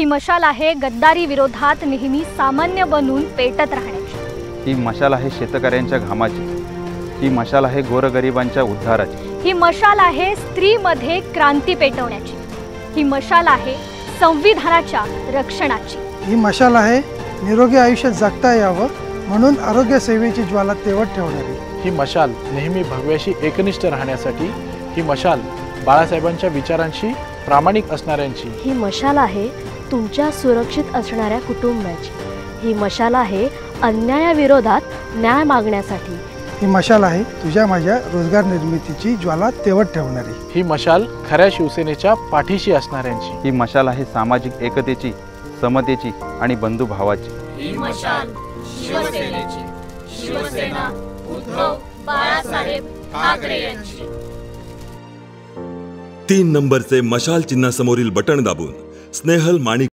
ही मशाल आहे गद्दारी विरोधात नेहमी सामान्य बनून पेटत राहण्याची। ही मशाल आहे शेतकऱ्यांच्या घामाची। ही मशाल आहे गोरगरिबांच्या उद्धाराची। ही मशाल आहे स्त्रीमध्ये क्रांती पेटवण्याची। ही मशाल आहे संविधानाच्या रक्षणाची। ही मशाल आहे निरोगी आयुष्य जगता यावं म्हणून आरोग्य सेवेची ज्वाला तेवत ठेवणारी। ही मशाल नेहमी भगव्याशी एकनिष्ठ राहण्यासाठी। ही मशाल बाळासाहेबांच्या विचारांशी प्रामाणिक असणाऱ्यांची। ही मशाल आहे तुमच्या सुरक्षित असणाऱ्या कुटुंबाची। ही मशाल आहे अन्यायाविरोधात न्याय मागण्यासाठी। ही मशाल आहे तुझ्या माझ्या रोजगार निर्मितीची ज्वाला तेवत ठेवणारी। ही मशाल खऱ्या शिवसेनेच्या पाठीशी असणाऱ्यांची। ही मशाल आहे सामाजिक एकतेची, समतेची आणि बंधुभावाची। ही मशाल शिवसेनेची, शिवसेना उद्धव बाळासाहेब ठाकरे यांची। 3 नंबरचे मशाल चिन्हासमोरील बटण दाबून स्नेहल माणिक